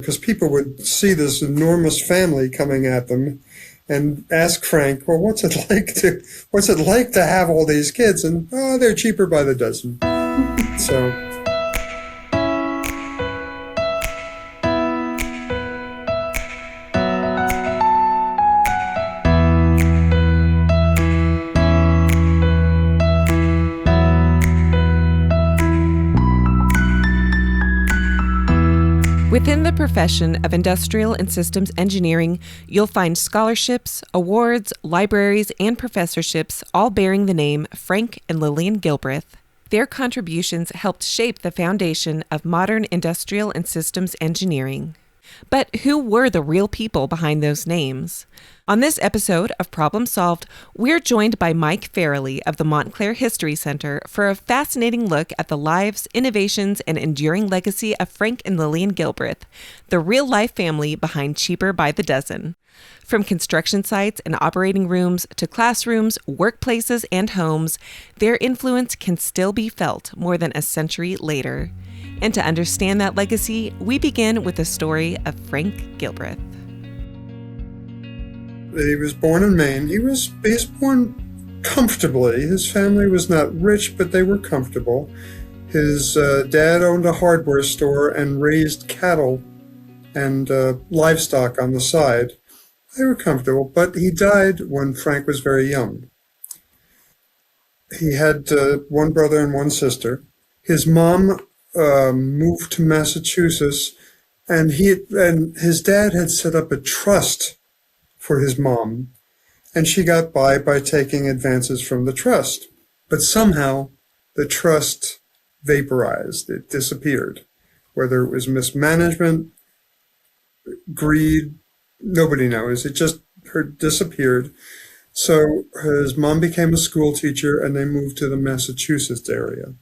because people would see this enormous family coming at them and ask Frank, well, what's it like to have all these kids? And, oh, they're cheaper by the dozen. So... Within the profession of industrial and systems engineering, you'll find scholarships, awards, libraries, and professorships, all bearing the name Frank and Lillian Gilbreth. Their contributions helped shape the foundation of modern industrial and systems engineering. But who were the real people behind those names? On this episode of Problem Solved, we're joined by Mike Farrelly of the Montclair History Center for a fascinating look at the lives, innovations, and enduring legacy of Frank and Lillian Gilbreth, the real-life family behind Cheaper by the Dozen. From construction sites and operating rooms to classrooms, workplaces, and homes, their influence can still be felt more than a century later. And to understand that legacy, we begin with the story of Frank Gilbreth. He was born in Maine. He was born comfortably. His family was not rich, but they were comfortable. His dad owned a hardware store and raised cattle and livestock on the side. They were comfortable, but he died when Frank was very young. He had one brother and one sister. His mom moved to Massachusetts, and his dad had set up a trust for his mom, and she got by taking advances from the trust. But somehow the trust vaporized. It disappeared. Whether it was mismanagement, greed, nobody knows. It just disappeared. So his mom became a school teacher, and they moved to the Massachusetts area.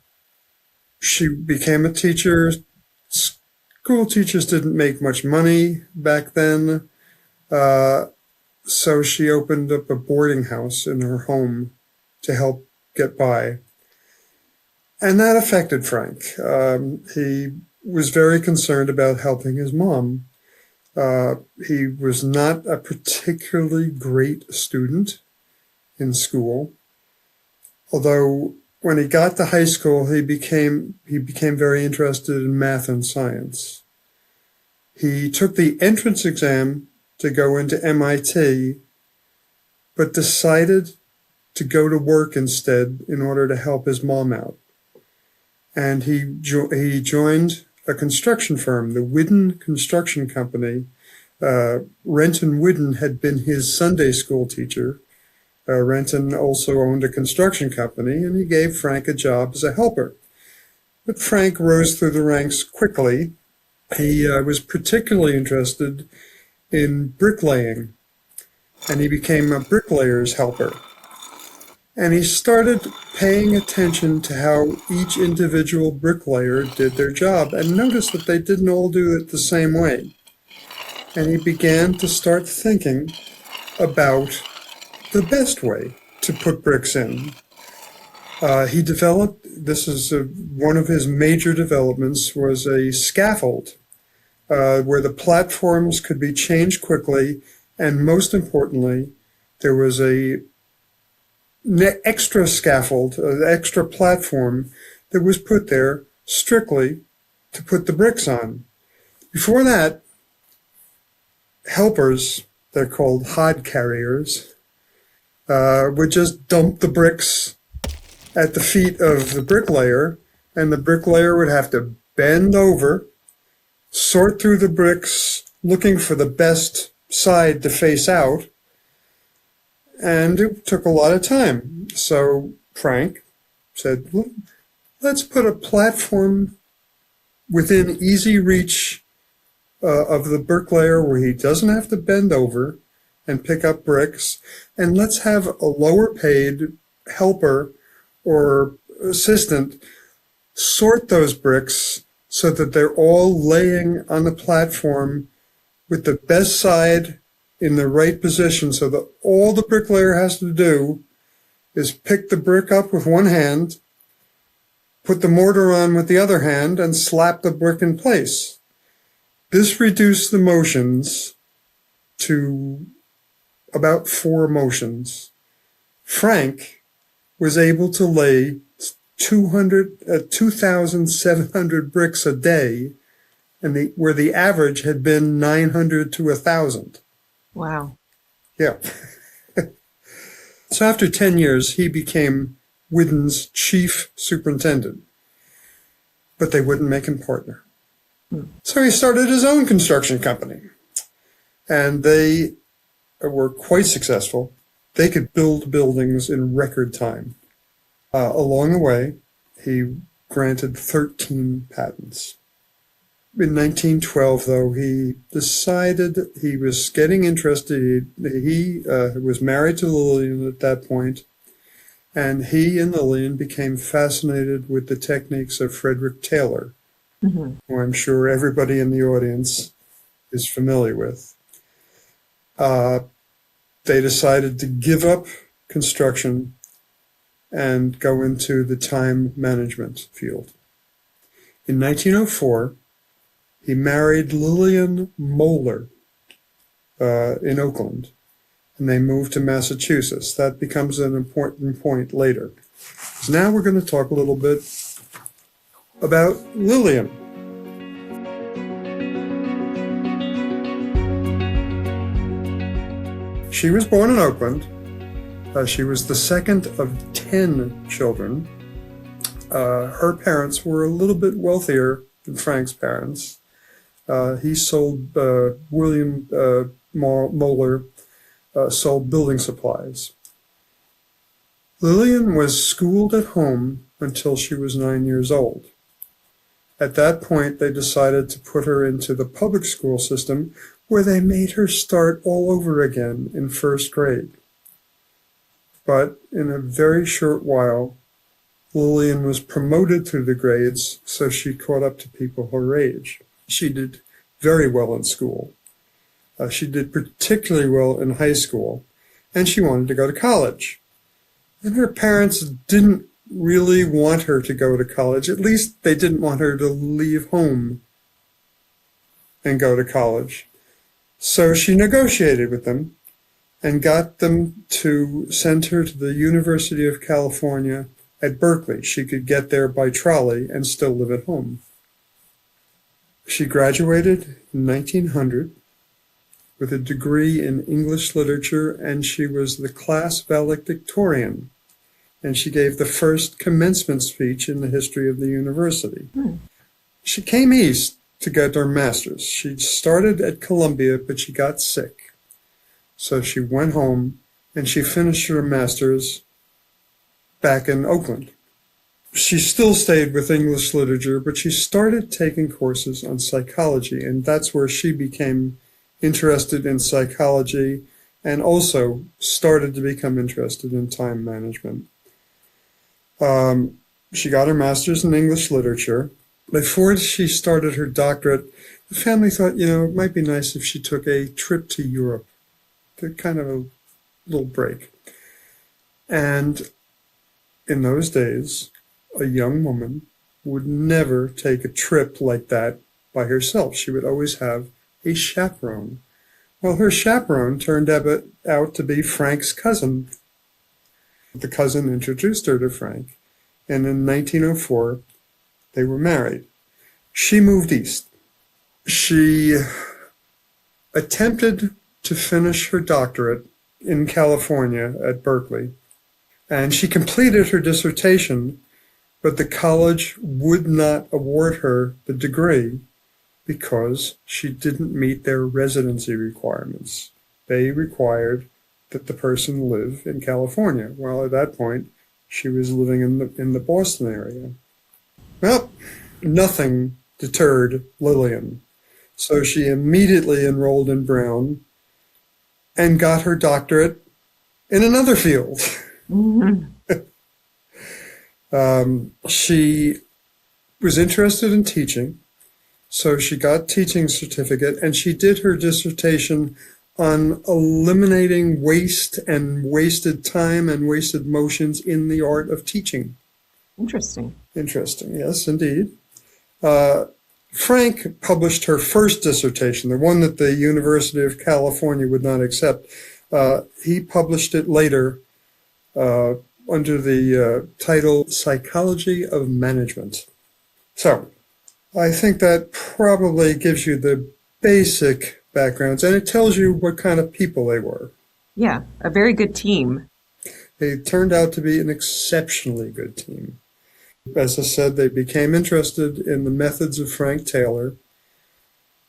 She became a teacher. School teachers didn't make much money back then. So she opened up a boarding house in her home to help get by. And that affected Frank. He was very concerned about helping his mom. He was not a particularly great student in school, although when he got to high school, he became very interested in math and science. He took the entrance exam to go into MIT, but decided to go to work instead in order to help his mom out. And he joined a construction firm, the Whidden Construction Company. Renton Whidden had been his Sunday school teacher. Renton also owned a construction company, and he gave Frank a job as a helper. But Frank rose through the ranks quickly. He was particularly interested in bricklaying, and he became a bricklayer's helper. And he started paying attention to how each individual bricklayer did their job and noticed that they didn't all do it the same way. And he began to start thinking about the best way to put bricks in. He developed, this is one of his major developments, was a scaffold where the platforms could be changed quickly, and most importantly, there was a extra scaffold, an extra platform that was put there strictly to put the bricks on. Before that, helpers, they're called hod carriers, would just dump the bricks at the feet of the bricklayer, and the bricklayer would have to bend over, sort through the bricks, looking for the best side to face out, and it took a lot of time. So Frank said, well, let's put a platform within easy reach of the bricklayer where he doesn't have to bend over and pick up bricks, and let's have a lower paid helper or assistant sort those bricks so that they're all laying on the platform with the best side in the right position, so that all the bricklayer has to do is pick the brick up with one hand, put the mortar on with the other hand, and slap the brick in place. This reduced the motions to about 4 motions. Frank was able to lay 2,700 bricks a day, and where the average had been 900 to 1,000. Wow. Yeah. So after 10 years, he became Whidden's chief superintendent, but they wouldn't make him partner. So he started his own construction company, and they were quite successful. They could build buildings in record time. Along the way, he granted 13 patents. In 1912, though, he decided he was getting interested. He was married to Lillian at that point, and he and Lillian became fascinated with the techniques of Frederick Taylor, who I'm sure everybody in the audience is familiar with. They decided to give up construction and go into the time management field. In 1904, he married Lillian Moeller in Oakland, and they moved to Massachusetts. That becomes an important point later. So now we're going to talk a little bit about Lillian. She was born in Oakland. She was the second of 10 children. Her parents were a little bit wealthier than Frank's parents. He sold, William Moeller sold building supplies. Lillian was schooled at home until she was 9 years old. At that point, they decided to put her into the public school system, where they made her start all over again in first grade. But in a very short while, Lillian was promoted through the grades, so she caught up to people her age. She did very well in school. She did particularly well in high school, and she wanted to go to college. And her parents didn't really want her to go to college. At least they didn't want her to leave home and go to college. So she negotiated with them and got them to send her to the University of California at Berkeley. She could get there by trolley and still live at home. She graduated in 1900 with a degree in English literature, and she was the class valedictorian. And she gave the first commencement speech in the history of the university. She came east to get her master's. She started at Columbia, but she got sick. So she went home and she finished her master's back in Oakland. She still stayed with English literature, but she started taking courses on psychology, and that's where she became interested in psychology and also started to become interested in time management. She got her master's in English literature. Before she started her doctorate, the family thought, it might be nice if she took a trip to Europe, to kind of a little break. And in those days, a young woman would never take a trip like that by herself. She would always have a chaperone. Well, her chaperone turned out to be Frank's cousin. The cousin introduced her to Frank, and in 1904, they were married. She moved east. She attempted to finish her doctorate in California at Berkeley, and she completed her dissertation, but the college would not award her the degree because she didn't meet their residency requirements. They required that the person live in California. Well, at that point, she was living in the Boston area. Well, nothing deterred Lillian, so she immediately enrolled in Brown and got her doctorate in another field. She was interested in teaching, so she got teaching certificate, and she did her dissertation on eliminating waste and wasted time and wasted motions in the art of teaching. Interesting. Interesting, yes, indeed. Frank published her first dissertation, the one that the University of California would not accept. He published it later under the title Psychology of Management. So I think that probably gives you the basic backgrounds, and it tells you what kind of people they were. Yeah, a very good team. They turned out to be an exceptionally good team. As I said, they became interested in the methods of Frank Taylor,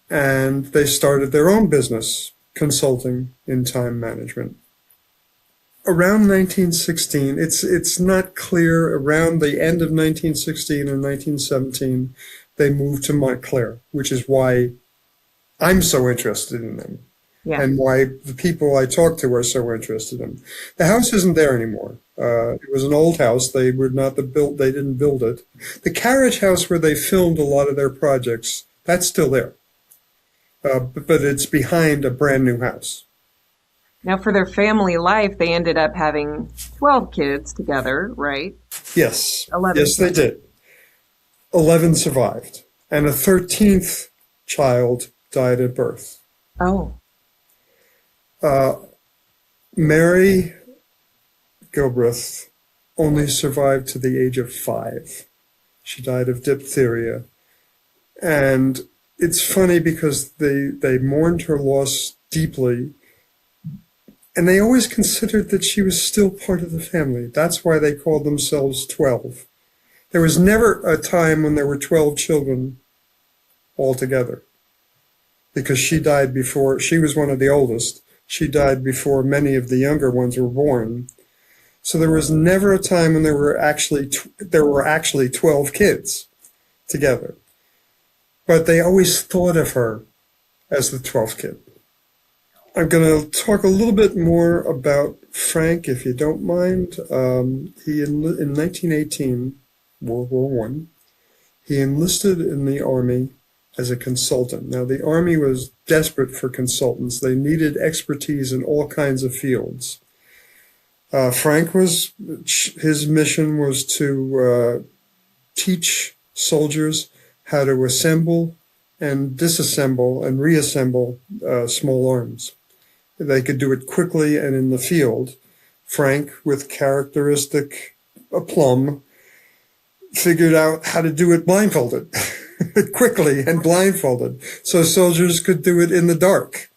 and they started their own business, consulting in time management. Around 1916, it's not clear, around the end of 1916 or 1917, they moved to Montclair, which is why I'm so interested in them. Yeah. And why the people I talk to are so interested in them. The house isn't there anymore. It was an old house. They didn't build it. The carriage house where they filmed a lot of their projects, that's still there. But it's behind a brand new house. Now, for their family life, they ended up having 12 kids together, right? Yes. 11. Yes, they did. 11 survived. And a 13th child died at birth. Oh. Mary Gilbreth only survived to the age of 5. She died of diphtheria. And it's funny because they mourned her loss deeply, and they always considered that she was still part of the family. That's why they called themselves 12. There was never a time when there were 12 children altogether, because she died before, she was one of the oldest. She died before many of the younger ones were born. So there was never a time when there were actually 12 kids together. But they always thought of her as the 12th kid. I'm going to talk a little bit more about Frank, if you don't mind. In 1918, World War I, he enlisted in the Army as a consultant. Now, the Army was desperate for consultants. They needed expertise in all kinds of fields. His mission was to teach soldiers how to assemble and disassemble and reassemble small arms. They could do it quickly and in the field. Frank, with characteristic aplomb, figured out how to do it blindfolded, quickly and blindfolded, so soldiers could do it in the dark.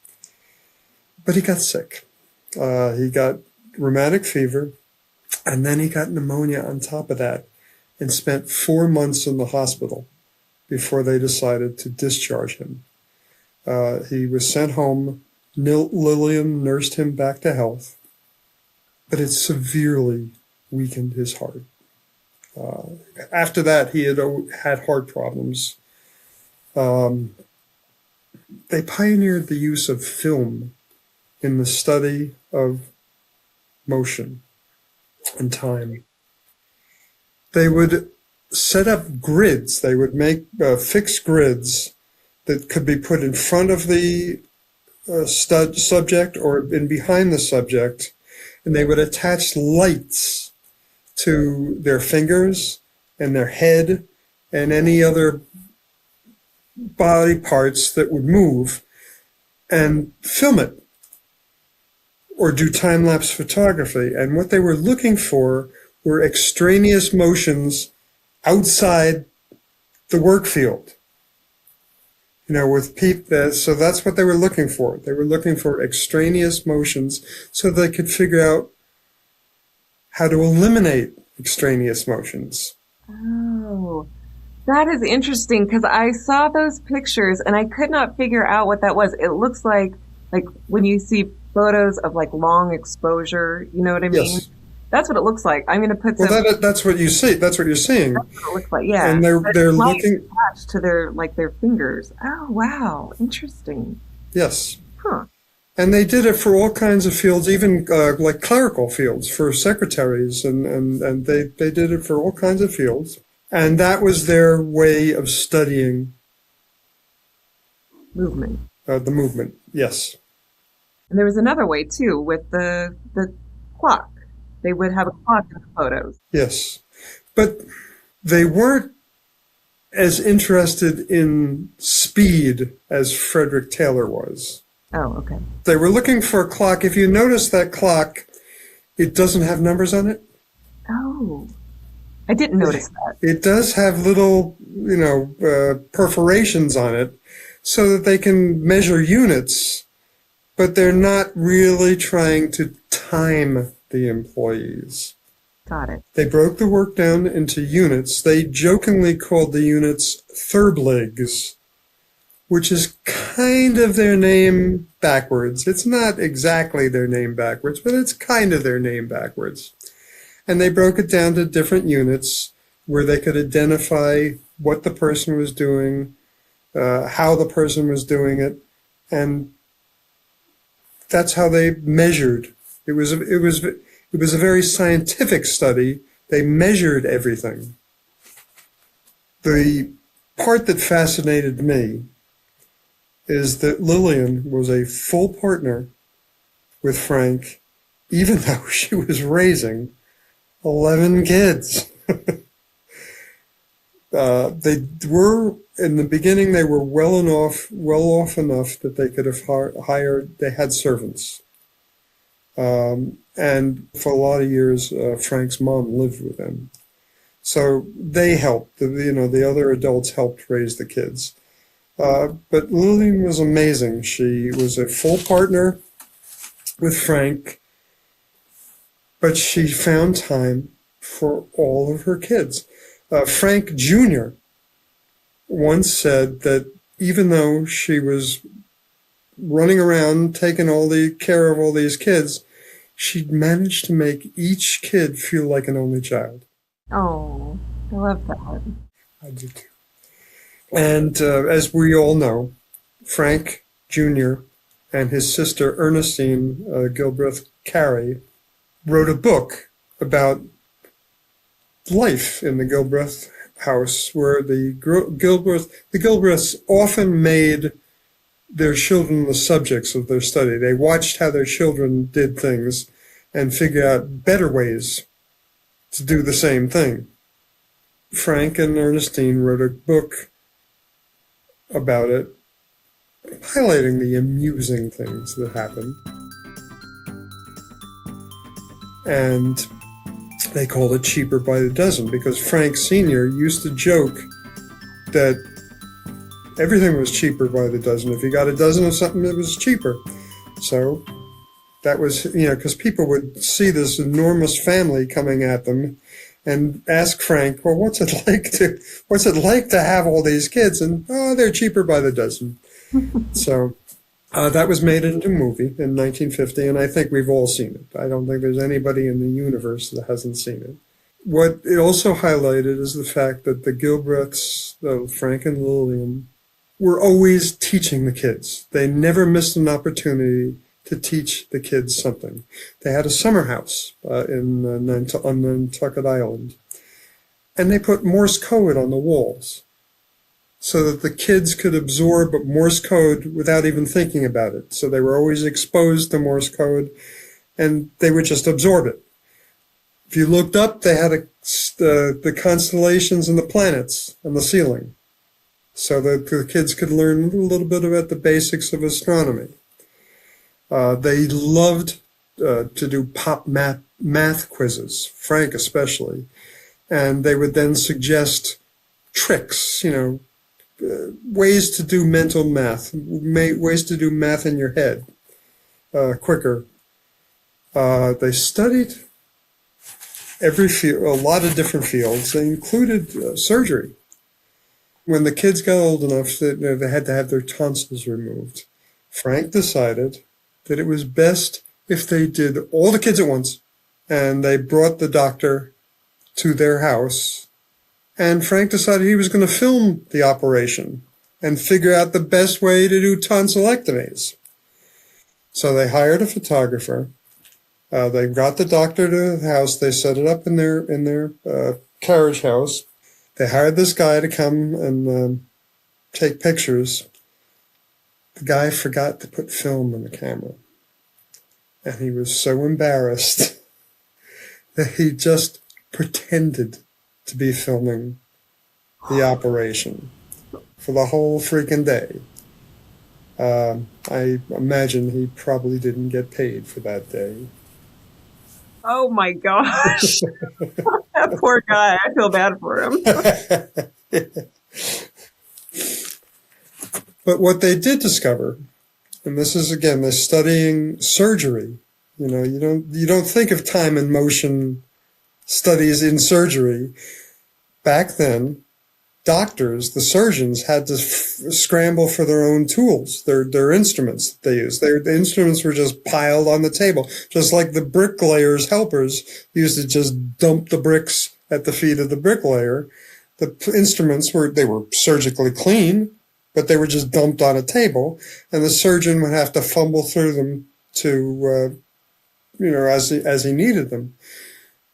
But he got sick. He got rheumatic fever, and then he got pneumonia on top of that, and spent 4 months in the hospital before they decided to discharge him. He was sent home. Lillian nursed him back to health, but it severely weakened his heart. After that, he had heart problems. They pioneered the use of film in the study of motion and time. They would set up grids. They would make fixed grids that could be put in front of the subject or in behind the subject, and they would attach lights to their fingers and their head and any other body parts that would move and film it or do time-lapse photography. And what they were looking for were extraneous motions outside the work field. With people, so that's what they were looking for. They were looking for extraneous motions so they could figure out how to eliminate extraneous motions. Oh, that is interesting, because I saw those pictures and I could not figure out what that was. It looks like when you see photos of long exposure, you know what I mean? Yes. That's what it looks like. I'm going to put some. Well, that's what you see. That's what you're seeing. That's what it looks like. Yeah. And they're looking attached to their fingers. Oh, wow, interesting. Yes. Huh. And they did it for all kinds of fields, even like clerical fields for secretaries, and they did it for all kinds of fields. And that was their way of studying movement. The movement. Yes. And there was another way too with the clock. They would have a clock in the photos. Yes. But they weren't as interested in speed as Frederick Taylor was. Oh, okay. They were looking for a clock. If you notice that clock, it doesn't have numbers on it. Oh, I didn't notice that. It does have little, perforations on it so that they can measure units, but they're not really trying to time the employees. Got it. They broke the work down into units. They jokingly called the units thirbligs, which is kind of their name backwards. It's not exactly their name backwards, but it's kind of their name backwards. And they broke it down to different units where they could identify what the person was doing, how the person was doing it, and that's how they measured. It was a very scientific study. They measured everything. The part that fascinated me is that Lillian was a full partner with Frank, even though she was raising 11 kids. They were, in the beginning, they were well off enough that they could have hired, they had servants. And for a lot of years, Frank's mom lived with them. So they helped, the other adults helped raise the kids. But Lillian was amazing. She was a full partner with Frank, but she found time for all of her kids. Frank Jr. once said that even though she was running around taking all the care of all these kids, she'd managed to make each kid feel like an only child. Oh, I love that. I do too. And as we all know, Frank Jr. and his sister Ernestine Gilbreth Carey wrote a book about life in the Gilbreth house, where the Gilbreths often made their children the subjects of their study. They watched how their children did things and figured out better ways to do the same thing. Frank and Ernestine wrote a book about it, highlighting the amusing things that happen. And they called it Cheaper by the Dozen, because Frank Sr. used to joke that everything was cheaper by the dozen. If you got a dozen of something, it was cheaper. So that was, because people would see this enormous family coming at them and ask Frank, well, what's it like to have all these kids? And, they're cheaper by the dozen. So that was made into a movie in 1950, and I think we've all seen it. I don't think there's anybody in the universe that hasn't seen it. What it also highlighted is the fact that the Gilbreths, Frank and Lillian, were always teaching the kids. They never missed an opportunity to teach the kids something. They had a summer house on Nantucket Island, and they put Morse code on the walls so that the kids could absorb Morse code without even thinking about it. So they were always exposed to Morse code, and they would just absorb it. If you looked up, they had the constellations and the planets on the ceiling, so that the kids could learn a little bit about the basics of astronomy. They loved to do pop math quizzes, Frank especially, and they would then suggest tricks, ways to do mental math, ways to do math in your head quicker. They studied every field, a lot of different fields. They included surgery. When the kids got old enough that they had to have their tonsils removed, Frank decided that it was best if they did all the kids at once, and they brought the doctor to their house, and Frank decided he was going to film the operation and figure out the best way to do tonsillectomies. So they hired a photographer. They got the doctor to the house. They set it up in their carriage house. They hired this guy to come and take pictures. The guy forgot to put film in the camera, and he was so embarrassed that he just pretended to be filming the operation for the whole freaking day. I imagine he probably didn't get paid for that day. Oh my gosh. That poor guy. I feel bad for him. But what they did discover, and this is again, they're studying surgery. You don't think of time and motion studies in surgery. Back then, doctors, the surgeons, had to scramble for their own tools, their instruments that they used. The instruments were just piled on the table, just like the bricklayers' helpers used to just dump the bricks at the feet of the bricklayer. The instruments were surgically clean, but they were just dumped on a table, and the surgeon would have to fumble through them to, as he needed them.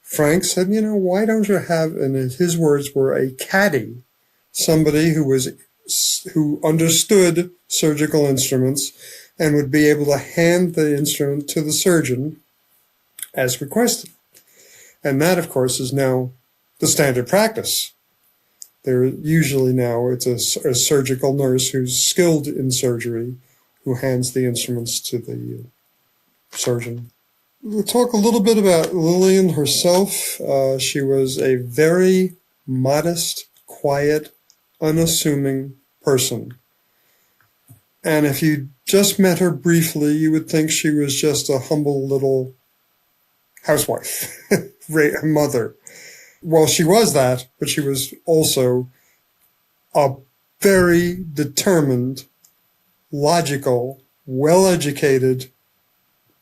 Frank said, why don't you have, and his words were, a caddy, somebody who understood surgical instruments and would be able to hand the instrument to the surgeon as requested. And that, of course, is now the standard practice. It's a surgical nurse who's skilled in surgery who hands the instruments to the surgeon. We'll talk a little bit about Lillian herself. She was a very modest, quiet, unassuming person. And if you just met her briefly, you would think she was just a humble little housewife, a mother. Well, she was that, but she was also a very determined, logical, well-educated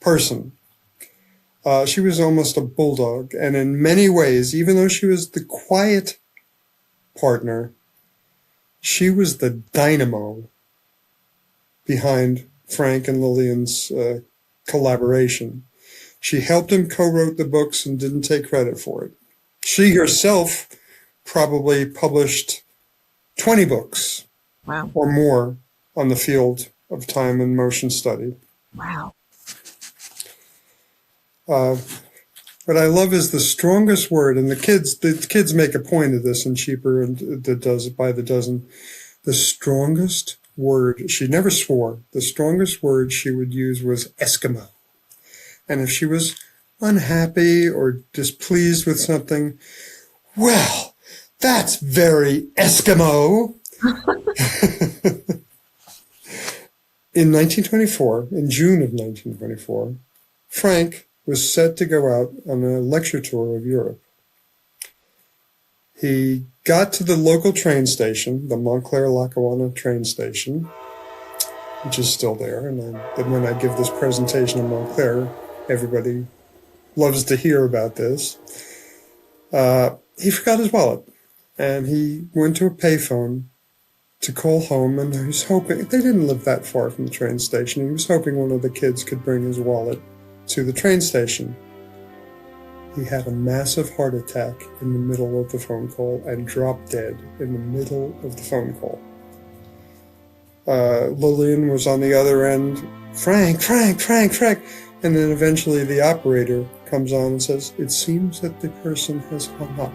person. She was almost a bulldog, and in many ways, even though she was the quiet partner, she was the dynamo behind Frank and Lillian's collaboration. She helped him co-wrote the books and didn't take credit for it. She herself probably published 20 books Wow. or more on the field of time and motion study. Wow. What I love is the strongest word, and the kids make a point of this in Cheaper and that does it by the dozen. The strongest word, she never swore, the strongest word she would use was Eskimo. And if she was unhappy or displeased with something, well, that's very Eskimo. In 1924, in June of 1924, Frank was set to go out on a lecture tour of Europe. He got to the local train station, the Montclair-Lackawanna train station, which is still there. And when I give this presentation in Montclair, everybody loves to hear about this. He forgot his wallet, and he went to a payphone to call home, and he was hoping, they didn't live that far from the train station, he was hoping one of the kids could bring his wallet to the train station. He had a massive heart attack in the middle of the phone call and dropped dead in the middle of the phone call. Lillian was on the other end, Frank. And then eventually the operator comes on and says, it seems that the person has hung up.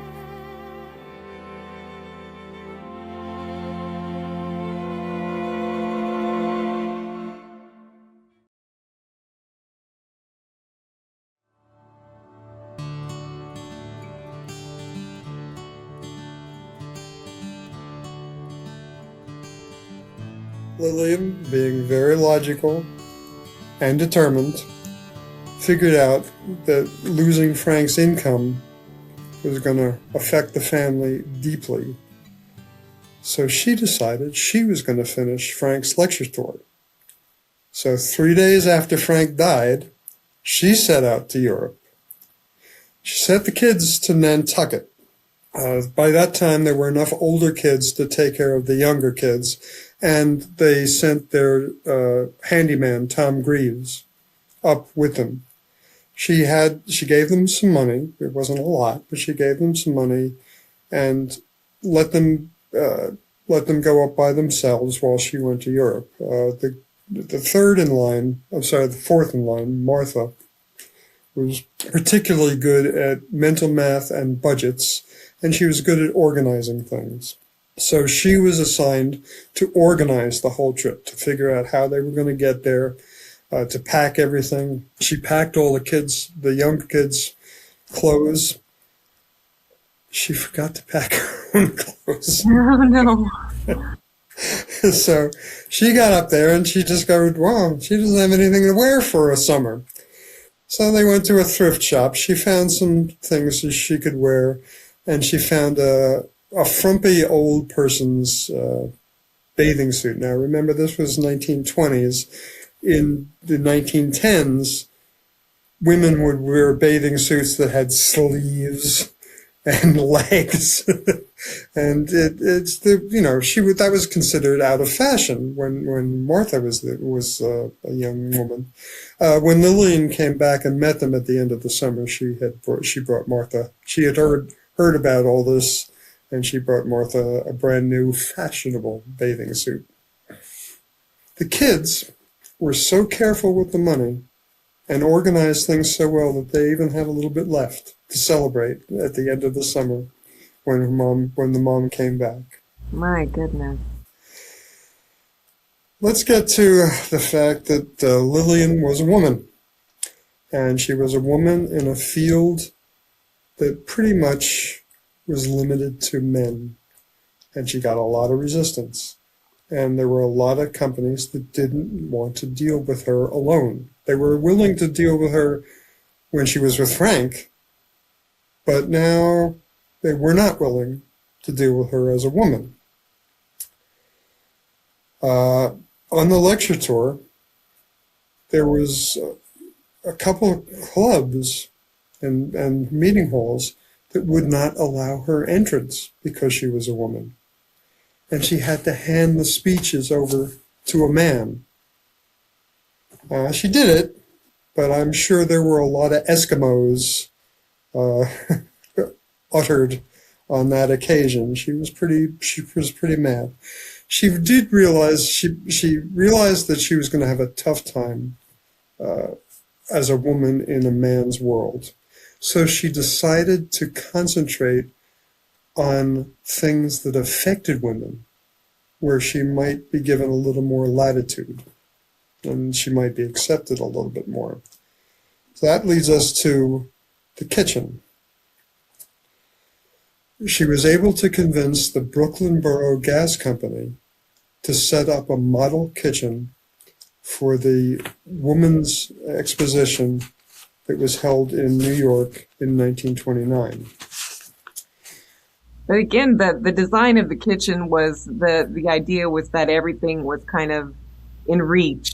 Lillian, being very logical and determined, figured out that losing Frank's income was going to affect the family deeply. So she decided she was going to finish Frank's lecture tour. So 3 days after Frank died, she set out to Europe. She sent the kids to Nantucket. By that time, there were enough older kids to take care of the younger kids, and they sent their handyman, Tom Greaves, up with them. She gave them some money. It wasn't a lot, but she gave them some money and let them go up by themselves while she went to Europe. The fourth in line, Martha, was particularly good at mental math and budgets, and she was good at organizing things. So she was assigned to organize the whole trip, to figure out how they were going to get there, to pack everything. She packed all the young kids' clothes. She forgot to pack her own clothes. Oh, no. So she got up there and she discovered, wow, she doesn't have anything to wear for a summer. So they went to a thrift shop. She found some things that she could wear, and she found a frumpy old person's bathing suit. Now, remember, this was 1920s. In the 1910s, women would wear bathing suits that had sleeves and legs, and that was considered out of fashion when Martha was a young woman. When Lillian came back and met them at the end of the summer, she brought Martha. She had heard about all this, and she brought Martha a brand new fashionable bathing suit. The kids were so careful with the money and organized things so well that they even had a little bit left to celebrate at the end of the summer when the mom came back. My goodness. Let's get to the fact that Lillian was a woman, and she was a woman in a field that pretty much was limited to men, and she got a lot of resistance. And there were a lot of companies that didn't want to deal with her alone. They were willing to deal with her when she was with Frank, but now they were not willing to deal with her as a woman. On the lecture tour, there was a couple of clubs and meeting halls that would not allow her entrance because she was a woman. And she had to hand the speeches over to a man. She did it, but I'm sure there were a lot of Eskimos uttered on that occasion. She was pretty mad. She did realize she realized that she was going to have a tough time as a woman in a man's world. So she decided to concentrate on things that affected women, where she might be given a little more latitude and she might be accepted a little bit more. So that leads us to the kitchen. She was able to convince the Brooklyn Borough Gas Company to set up a model kitchen for the Women's Exposition that was held in New York in 1929. But again, the design of the kitchen was the idea was that everything was kind of in reach.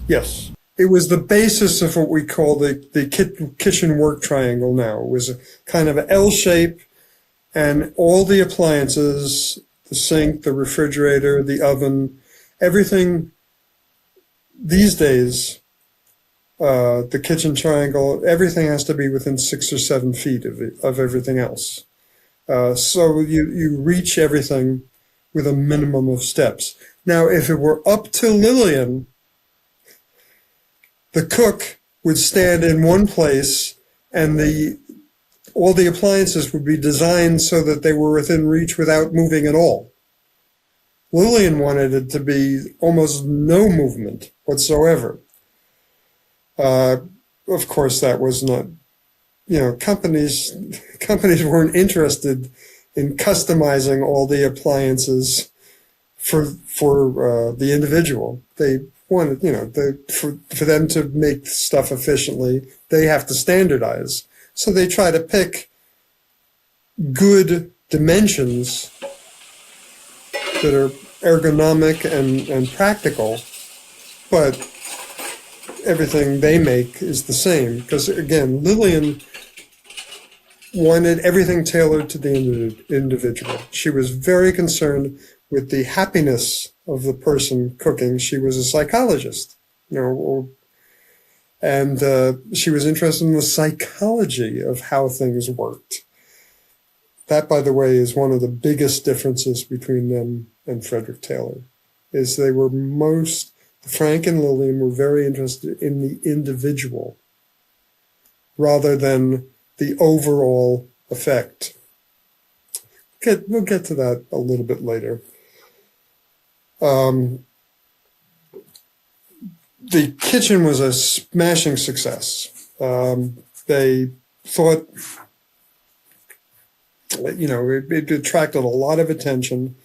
Yes. It was the basis of what we call the kitchen work triangle now. It was a kind of an L shape, and all the appliances, the sink, the refrigerator, the oven, everything these days, the kitchen triangle, everything has to be within 6 or 7 feet of everything else. So you reach everything with a minimum of steps. Now, if it were up to Lillian, the cook would stand in one place and all the appliances would be designed so that they were within reach without moving at all. Lillian wanted it to be almost no movement whatsoever. Of course, that was not, companies weren't interested in customizing all the appliances for the individual. They wanted, for them to make stuff efficiently, they have to standardize. So they try to pick good dimensions that are ergonomic and practical, but everything they make is the same. Because again, Lillian wanted everything tailored to the individual. She was very concerned with the happiness of the person cooking. She was a psychologist, and she was interested in the psychology of how things worked. That, by the way, is one of the biggest differences between them and Frederick Taylor, is Frank and Lillian were very interested in the individual rather than the overall effect. we'll get to that a little bit later. The kitchen was a smashing success. They thought, it attracted a lot of attention,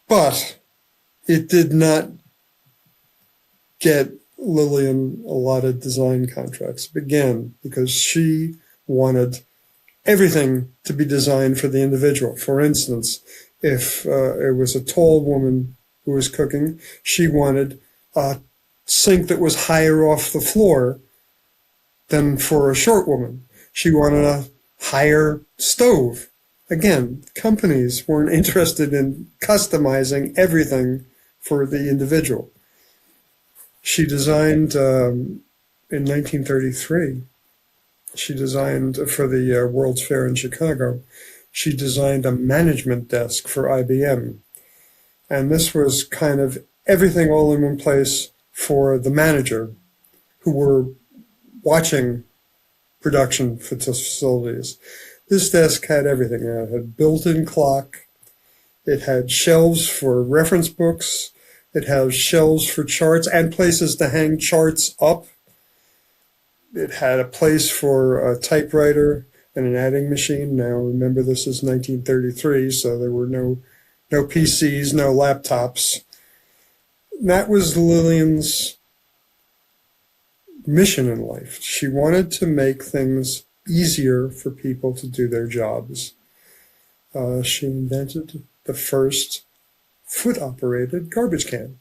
but it did not get Lillian a lot of design contracts. Again, because she wanted everything to be designed for the individual. For instance, if it was a tall woman who was cooking, she wanted a sink that was higher off the floor than for a short woman. She wanted a higher stove. Again, companies weren't interested in customizing everything for the individual. She designed, in 1933, she designed for the World's Fair in Chicago, she designed a management desk for IBM. And this was kind of everything all in one place for the manager who were watching production facilities. This desk had everything. It had a built-in clock. It had shelves for reference books. It had shelves for charts and places to hang charts up. It had a place for a typewriter and an adding machine. Now, remember, this is 1933, so there were no PCs, no laptops. That was Lillian's mission in life. She wanted to make things easier for people to do their jobs. She invented the first foot-operated garbage can.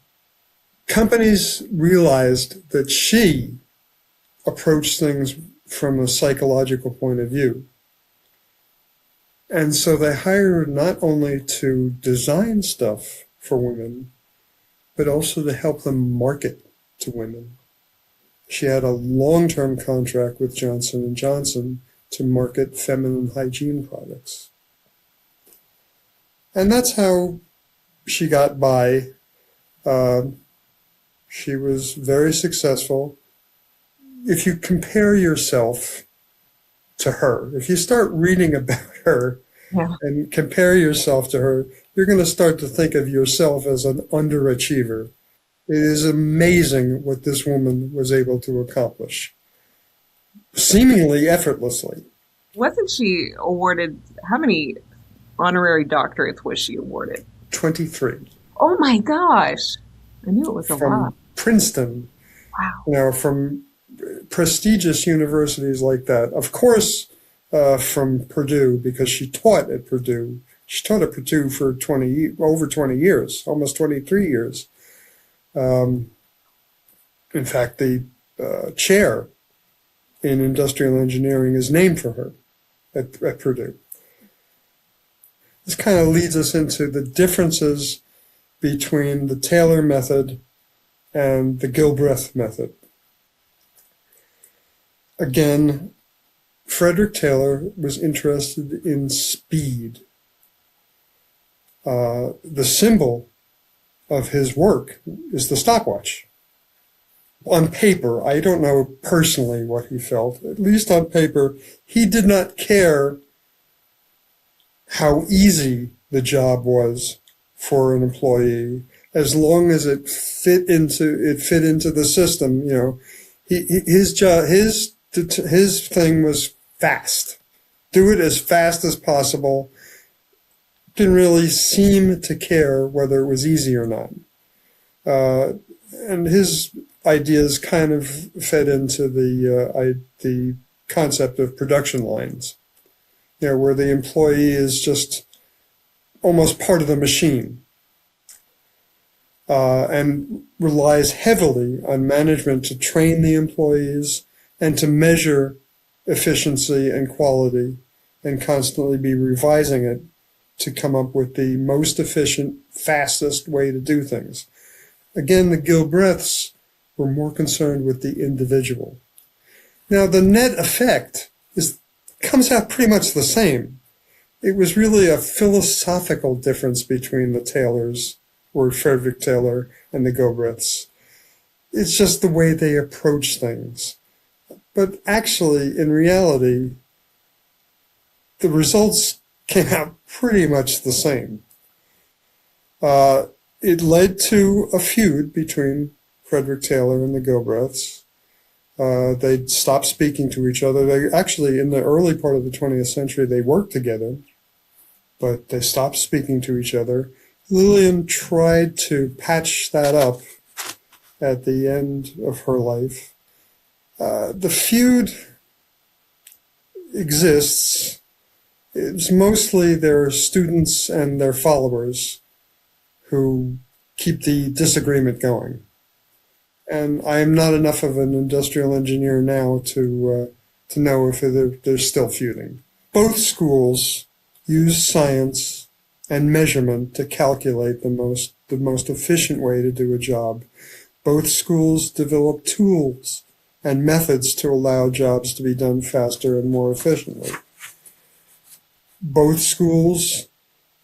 Companies realized that she approached things from a psychological point of view. And so they hired her not only to design stuff for women, but also to help them market to women. She had a long-term contract with Johnson & Johnson to market feminine hygiene products. And that's how she got by. She was very successful. If you compare yourself to her, if you start reading about her and compare yourself to her, you're going to start to think of yourself as an underachiever. It is amazing what this woman was able to accomplish, seemingly effortlessly. Wasn't she awarded, how many honorary doctorates was she awarded? 23. Oh my gosh. I knew it was a lot. From Princeton. Wow. From prestigious universities like that. Of course, from Purdue, because she taught at Purdue. She taught at Purdue for over 20 years, almost 23 years. In fact, the chair in industrial engineering is named for her at Purdue. This kind of leads us into the differences between the Taylor method and the Gilbreth method. Again, Frederick Taylor was interested in speed. The symbol of his work is the stopwatch. On paper, I don't know personally what he felt, at least on paper, he did not care how easy the job was for an employee, as long as it fit into the system. His thing was fast. Do it as fast as possible. Didn't really seem to care whether it was easy or not. And his ideas kind of fed into the concept of production lines, where the employee is just almost part of the machine, and relies heavily on management to train the employees and to measure efficiency and quality and constantly be revising it to come up with the most efficient, fastest way to do things. Again, the Gilbreths were more concerned with the individual. Now, the net effect comes out pretty much the same. It was really a philosophical difference between the Taylors, or Frederick Taylor, and the Gilbreths. It's just the way they approach things. But actually, in reality, the results came out pretty much the same. It led to a feud between Frederick Taylor and the Gilbreths. They stopped speaking to each other. They actually, in the early part of the 20th century, they worked together, but they stopped speaking to each other. Lillian tried to patch that up at the end of her life. The feud exists. It's mostly their students and their followers who keep the disagreement going. And I am not enough of an industrial engineer now to know if they're still feuding. Both schools use science and measurement to calculate the most efficient way to do a job. Both schools develop tools and methods to allow jobs to be done faster and more efficiently. Both schools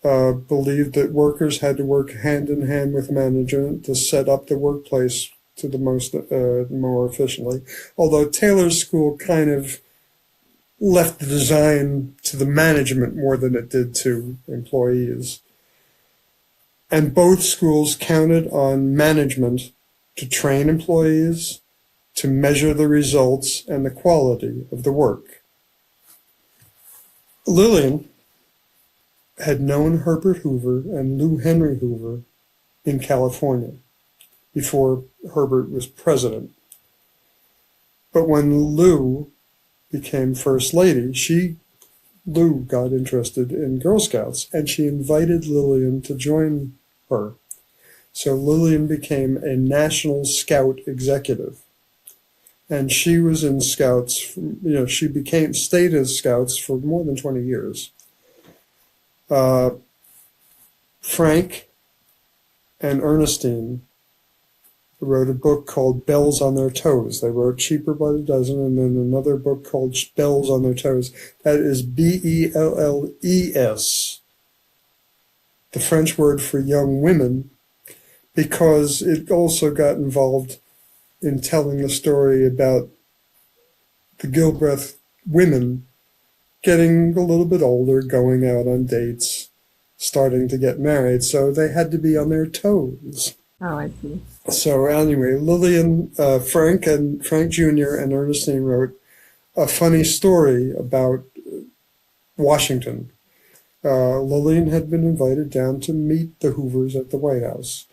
believed that workers had to work hand in hand with management to set up the workplace to the more efficiently. Although Taylor's school kind of left the design to the management more than it did to employees. And both schools counted on management to train employees, to measure the results and the quality of the work. Lillian had known Herbert Hoover and Lou Henry Hoover in California before Herbert was president. But when Lou became First Lady, Lou got interested in Girl Scouts, and she invited Lillian to join her. So Lillian became a National Scout executive. And she was in Scouts, she stayed as Scouts for more than 20 years. Frank and Ernestine wrote a book called Bells on Their Toes. They wrote Cheaper by the Dozen, and then another book called Bells on Their Toes. That is Belles, the French word for young women, because it also got involved in telling the story about the Gilbreth women getting a little bit older, going out on dates, starting to get married, so they had to be on their toes. Oh, I see. So anyway, Lillian, Frank Jr. and Ernestine wrote a funny story about Washington. Lillian had been invited down to meet the Hoovers at the White House.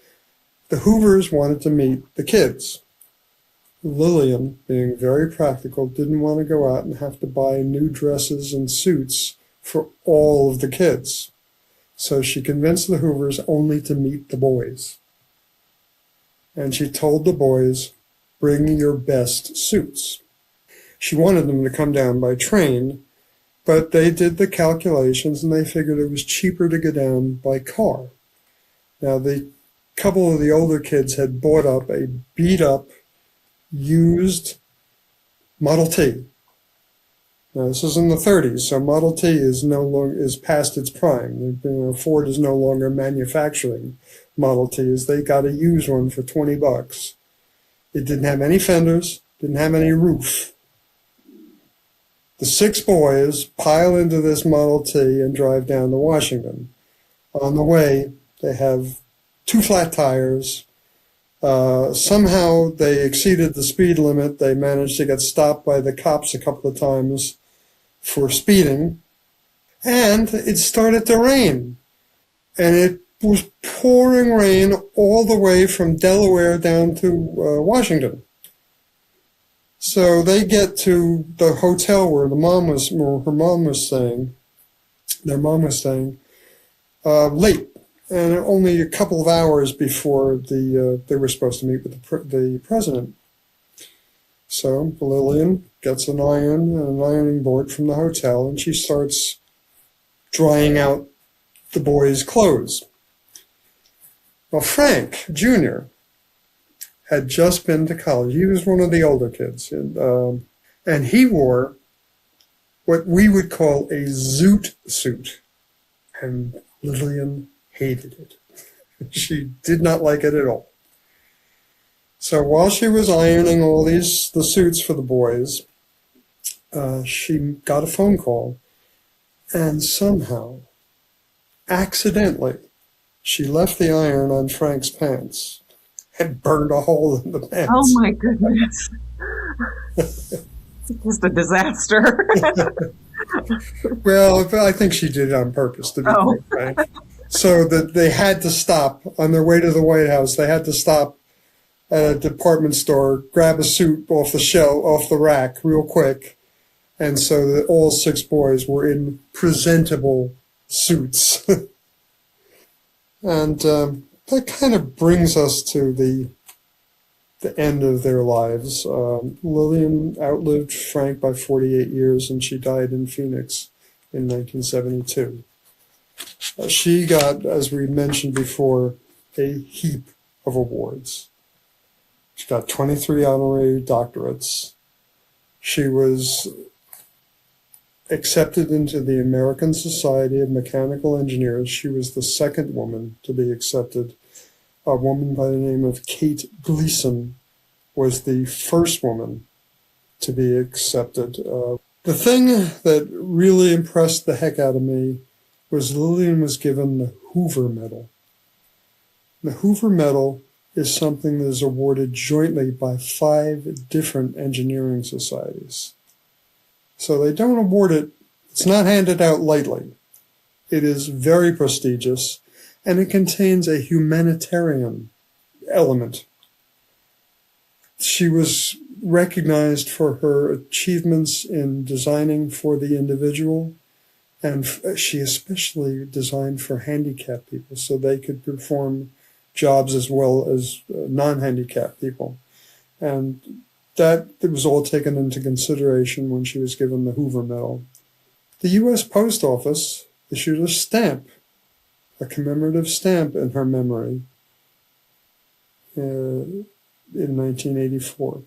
The Hoovers wanted to meet the kids. Lillian, being very practical, didn't want to go out and have to buy new dresses and suits for all of the kids. So she convinced the Hoovers only to meet the boys. And she told the boys, bring your best suits. She wanted them to come down by train, but they did the calculations and they figured it was cheaper to go down by car. Now, the couple of the older kids had bought up a beat-up, used Model T. Now, this is in the 30s, so Model T is past its prime. Ford is no longer manufacturing Model Ts. They got a used one for $20. It didn't have any fenders, didn't have any roof. The 6 boys pile into this Model T and drive down to Washington. On the way, they have 2 flat tires. Somehow they exceeded the speed limit. They managed to get stopped by the cops a couple of times for speeding. And it started to rain. And it was pouring rain all the way from Delaware down to Washington. So they get to the hotel where their mom was staying, late, and only a couple of hours before they were supposed to meet with the president. So Lillian gets an ironing board from the hotel, and she starts drying out the boys' clothes. Well, Frank Jr. had just been to college. He was one of the older kids, and he wore what we would call a zoot suit, and Lillian hated it. She did not like it at all. So while she was ironing all the suits for the boys, she got a phone call, And somehow, accidentally, she left the iron on Frank's pants and burned a hole in the pants. Oh my goodness. It's just a disaster. Well, I think she did it on purpose, to be quite frank. So that they had to stop on their way to the White House. They had to stop at a department store, grab a suit off the rack real quick. And so that all 6 boys were in presentable suits. And that kind of brings us to the end of their lives. Lillian outlived Frank by 48 years, and she died in Phoenix in 1972. She got, as we mentioned before, a heap of awards. She got 23 honorary doctorates. She was accepted into the American Society of Mechanical Engineers. She was the second woman to be accepted. A woman by the name of Kate Gleason was the first woman to be accepted. The thing that really impressed the heck out of me was Lillian was given the Hoover Medal. The Hoover Medal is something that is awarded jointly by 5 different engineering societies. So they don't award it, it's not handed out lightly. It is very prestigious, and it contains a humanitarian element. She was recognized for her achievements in designing for the individual, and she especially designed for handicapped people so they could perform jobs as well as non-handicapped people. And that was all taken into consideration when she was given the Hoover Medal. The U.S. Post Office issued a stamp, a commemorative stamp in her memory in 1984.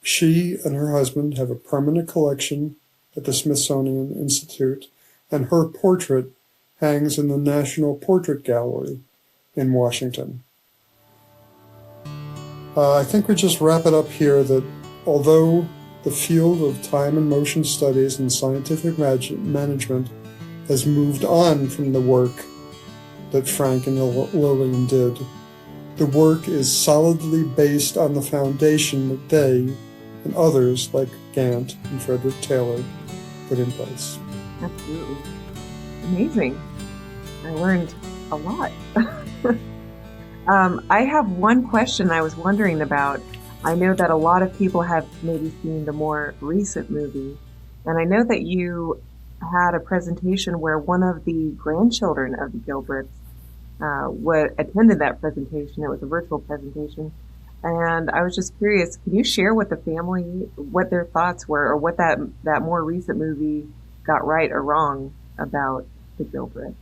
She and her husband have a permanent collection at the Smithsonian Institute, and her portrait hangs in the National Portrait Gallery in Washington. I think we just wrap it up here that although the field of time and motion studies and scientific management has moved on from the work that Frank and Lillian did, the work is solidly based on the foundation that they and others like Gantt and Frederick Taylor put in place. Absolutely. Amazing. I learned a lot. I have one question I was wondering about. I know that a lot of people have maybe seen the more recent movie, and I know that you had a presentation where one of the grandchildren of the Gilbreths attended that presentation. It was a virtual presentation, and I was just curious, can you share with the family what their thoughts were, or what that more recent movie got right or wrong about the Gilbreths?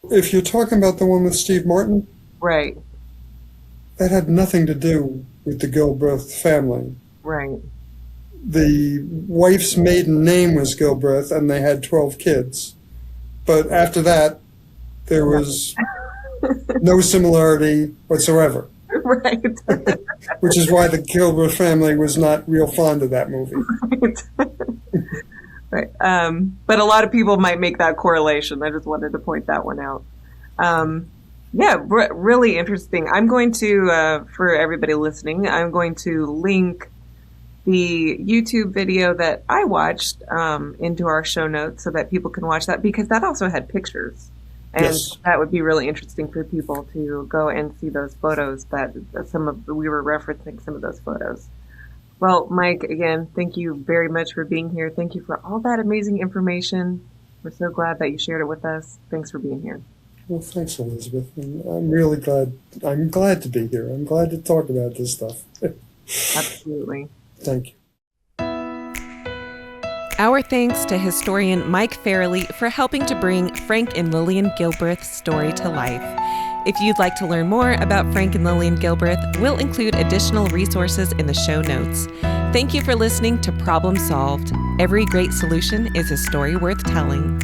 If you're talking about the one with Steve Martin, right, that had nothing to do with the Gilbreth family. right. The wife's maiden name was Gilbreth, and they had 12 kids. But after that, there was no similarity whatsoever. Right. Which is why the Gilbreth family was not real fond of that movie. Right. But a lot of people might make that correlation. I just wanted to point that one out. Really interesting. I'm going to, for everybody listening, I'm going to link the YouTube video that I watched into our show notes so that people can watch that, because that also had pictures. And yes, that would be really interesting for people to go and see those photos that we were referencing some of those photos. Well, Mike, again, thank you very much for being here. Thank you for all that amazing information. We're so glad that you shared it with us. Thanks for being here. Well, thanks, Elizabeth. And I'm really glad. I'm glad to be here. I'm glad to talk about this stuff. Absolutely. Thank you. Our thanks to historian Mike Farrelly for helping to bring Frank and Lillian Gilbreth's story to life. If you'd like to learn more about Frank and Lillian Gilbreth, we'll include additional resources in the show notes. Thank you for listening to Problem Solved. Every great solution is a story worth telling.